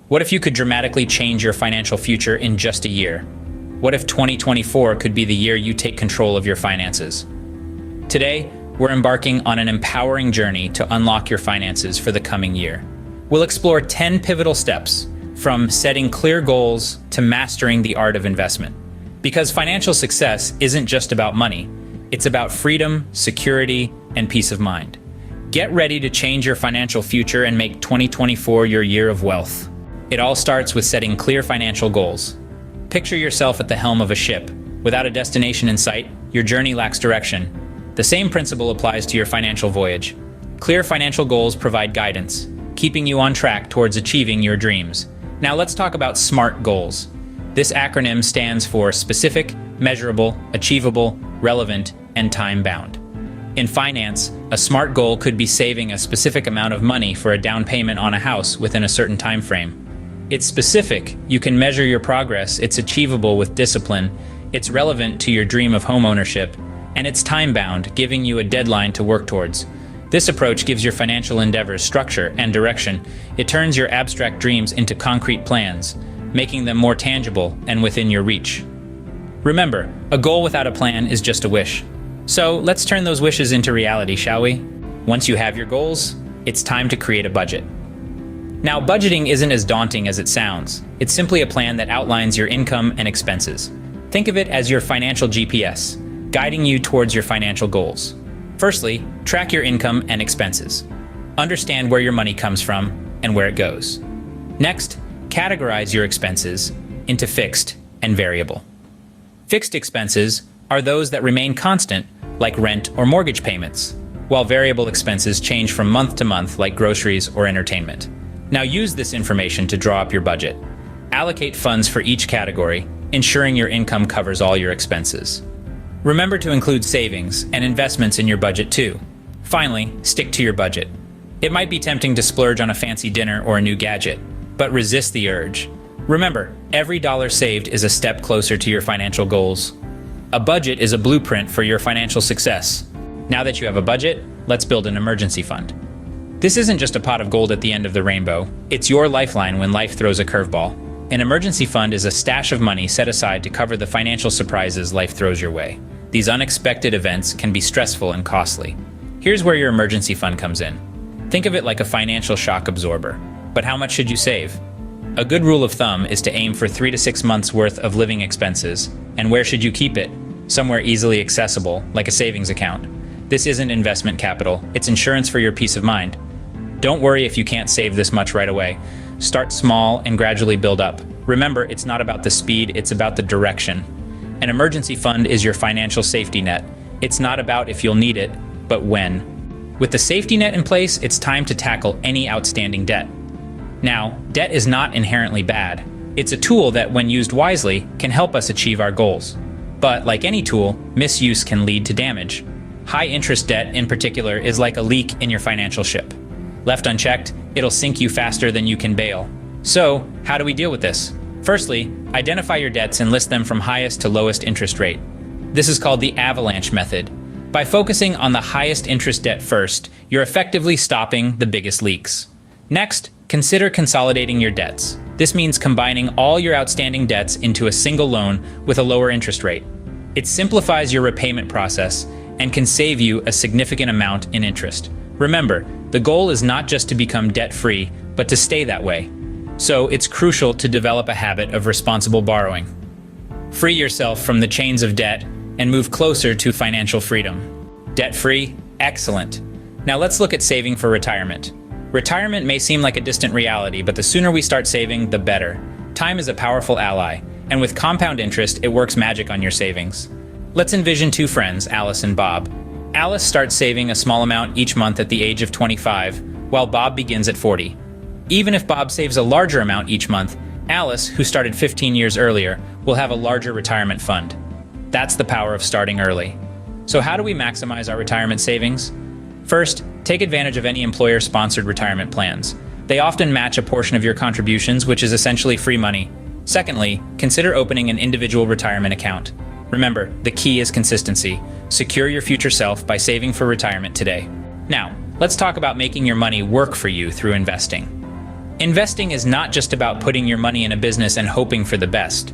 What if you could dramatically change your financial future in just a year? What if 2024 could be the year you take control of your finances? Today, we're embarking on an empowering journey to unlock your finances for the coming year. We'll explore 10 pivotal steps, from setting clear goals to mastering the art of investment. Because financial success isn't just about money, it's about freedom, security, and peace of mind. Get ready to change your financial future and make 2024 your year of wealth. It all starts with setting clear financial goals. Picture yourself at the helm of a ship. Without a destination in sight, your journey lacks direction. The same principle applies to your financial voyage. Clear financial goals provide guidance, keeping you on track towards achieving your dreams. Now let's talk about SMART goals. This acronym stands for specific, measurable, achievable, relevant, and time-bound. In finance, a SMART goal could be saving a specific amount of money for a down payment on a house within a certain time frame. It's specific, you can measure your progress, it's achievable with discipline, it's relevant to your dream of home ownership, and it's time-bound, giving you a deadline to work towards. This approach gives your financial endeavors structure and direction. It turns your abstract dreams into concrete plans, making them more tangible and within your reach. Remember, a goal without a plan is just a wish. So let's turn those wishes into reality, shall we? Once you have your goals, it's time to create a budget. Now, budgeting isn't as daunting as it sounds. It's simply a plan that outlines your income and expenses. Think of it as your financial GPS, guiding you towards your financial goals. Firstly, track your income and expenses. Understand where your money comes from and where it goes. Next, categorize your expenses into fixed and variable. Fixed expenses are those that remain constant, like rent or mortgage payments, while variable expenses change from month to month, like groceries or entertainment. Now use this information to draw up your budget. Allocate funds for each category, ensuring your income covers all your expenses. Remember to include savings and investments in your budget too. Finally, stick to your budget. It might be tempting to splurge on a fancy dinner or a new gadget, but resist the urge. Remember, every dollar saved is a step closer to your financial goals. A budget is a blueprint for your financial success. Now that you have a budget, let's build an emergency fund. This isn't just a pot of gold at the end of the rainbow. It's your lifeline when life throws a curveball. An emergency fund is a stash of money set aside to cover the financial surprises life throws your way. These unexpected events can be stressful and costly. Here's where your emergency fund comes in. Think of it like a financial shock absorber. But how much should you save? A good rule of thumb is to aim for 3 to 6 months worth of living expenses. And where should you keep it? Somewhere easily accessible, like a savings account. This isn't investment capital, it's insurance for your peace of mind. Don't worry if you can't save this much right away. Start small and gradually build up. Remember, it's not about the speed, it's about the direction. An emergency fund is your financial safety net. It's not about if you'll need it, but when. With the safety net in place, it's time to tackle any outstanding debt. Now, debt is not inherently bad. It's a tool that, when used wisely, can help us achieve our goals. But like any tool, misuse can lead to damage. High-interest debt, in particular, is like a leak in your financial ship. Left unchecked, it'll sink you faster than you can bail. So, how do we deal with this? Firstly, identify your debts and list them from highest to lowest interest rate. This is called the avalanche method. By focusing on the highest interest debt first, you're effectively stopping the biggest leaks. Next, consider consolidating your debts. This means combining all your outstanding debts into a single loan with a lower interest rate. It simplifies your repayment process and can save you a significant amount in interest. Remember, the goal is not just to become debt-free, but to stay that way. So it's crucial to develop a habit of responsible borrowing. Free yourself from the chains of debt and move closer to financial freedom. Debt-free? Excellent. Now let's look at saving for retirement. Retirement may seem like a distant reality, but the sooner we start saving, the better. Time is a powerful ally, and with compound interest, it works magic on your savings. Let's envision two friends, Alice and Bob. Alice starts saving a small amount each month at the age of 25, while Bob begins at 40. Even if Bob saves a larger amount each month, Alice, who started 15 years earlier, will have a larger retirement fund. That's the power of starting early. So how do we maximize our retirement savings? First, take advantage of any employer-sponsored retirement plans. They often match a portion of your contributions, which is essentially free money. Secondly, consider opening an individual retirement account. Remember, the key is consistency. Secure your future self by saving for retirement today. Now, let's talk about making your money work for you through investing. Investing is not just about putting your money in a business and hoping for the best.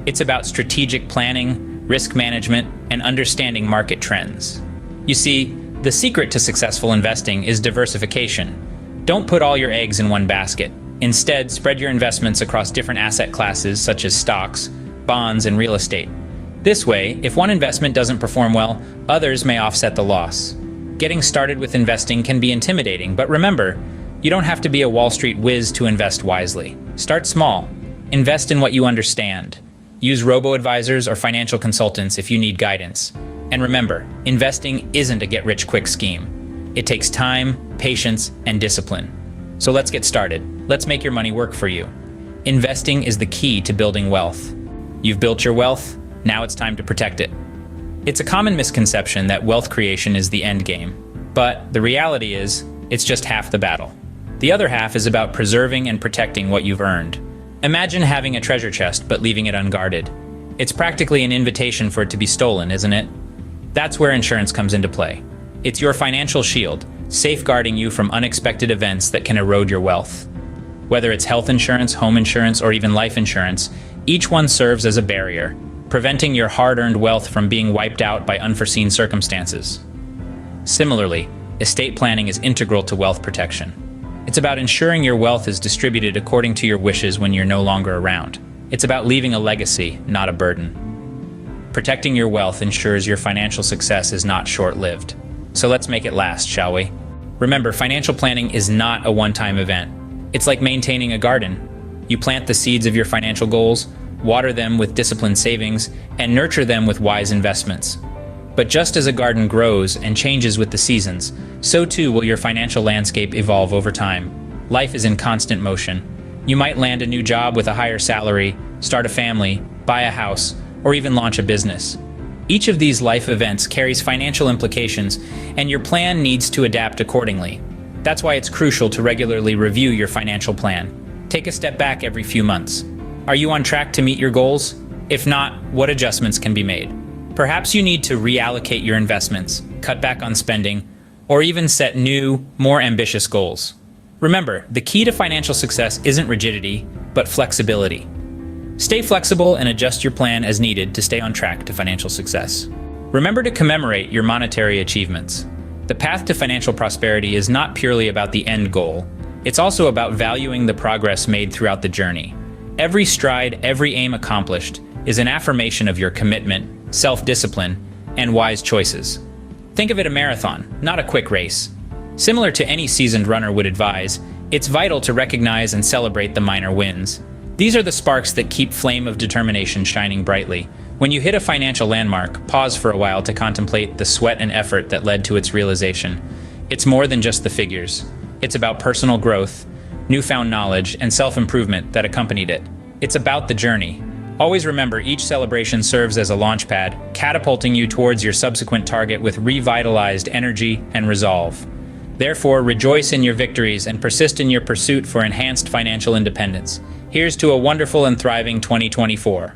It's about strategic planning, risk management, and understanding market trends. You see, the secret to successful investing is diversification. Don't put all your eggs in one basket. Instead, spread your investments across different asset classes such as stocks, bonds, and real estate. This way, if one investment doesn't perform well, others may offset the loss. Getting started with investing can be intimidating, but remember, you don't have to be a Wall Street whiz to invest wisely. Start small. Invest in what you understand. Use robo-advisors or financial consultants if you need guidance. And remember, investing isn't a get-rich-quick scheme. It takes time, patience, and discipline. So let's get started. Let's make your money work for you. Investing is the key to building wealth. You've built your wealth, now it's time to protect it. It's a common misconception that wealth creation is the end game. But the reality is, it's just half the battle. The other half is about preserving and protecting what you've earned. Imagine having a treasure chest but leaving it unguarded. It's practically an invitation for it to be stolen, isn't it? That's where insurance comes into play. It's your financial shield, safeguarding you from unexpected events that can erode your wealth. Whether it's health insurance, home insurance, or even life insurance, each one serves as a barrier, preventing your hard-earned wealth from being wiped out by unforeseen circumstances. Similarly, estate planning is integral to wealth protection. It's about ensuring your wealth is distributed according to your wishes when you're no longer around. It's about leaving a legacy, not a burden. Protecting your wealth ensures your financial success is not short-lived. So let's make it last, shall we? Remember, financial planning is not a one-time event. It's like maintaining a garden. You plant the seeds of your financial goals, water them with disciplined savings, and nurture them with wise investments. But just as a garden grows and changes with the seasons, so too will your financial landscape evolve over time. Life is in constant motion. You might land a new job with a higher salary, start a family, buy a house, or even launch a business. Each of these life events carries financial implications, and your plan needs to adapt accordingly. That's why it's crucial to regularly review your financial plan. Take a step back every few months. Are you on track to meet your goals? If not, what adjustments can be made? Perhaps you need to reallocate your investments, cut back on spending, or even set new, more ambitious goals. Remember, the key to financial success isn't rigidity, but flexibility. Stay flexible and adjust your plan as needed to stay on track to financial success. Remember to commemorate your monetary achievements. The path to financial prosperity is not purely about the end goal. It's also about valuing the progress made throughout the journey. Every stride, every aim accomplished is an affirmation of your commitment, self-discipline, and wise choices. Think of it a marathon, not a quick race. Similar to any seasoned runner would advise, it's vital to recognize and celebrate the minor wins. These are the sparks that keep flame of determination shining brightly. When you hit a financial landmark, pause for a while to contemplate the sweat and effort that led to its realization. It's more than just the figures. It's about personal growth, newfound knowledge, and self-improvement that accompanied it. It's about the journey. Always remember, each celebration serves as a launchpad, catapulting you towards your subsequent target with revitalized energy and resolve. Therefore, rejoice in your victories and persist in your pursuit for enhanced financial independence. Here's to a wonderful and thriving 2024.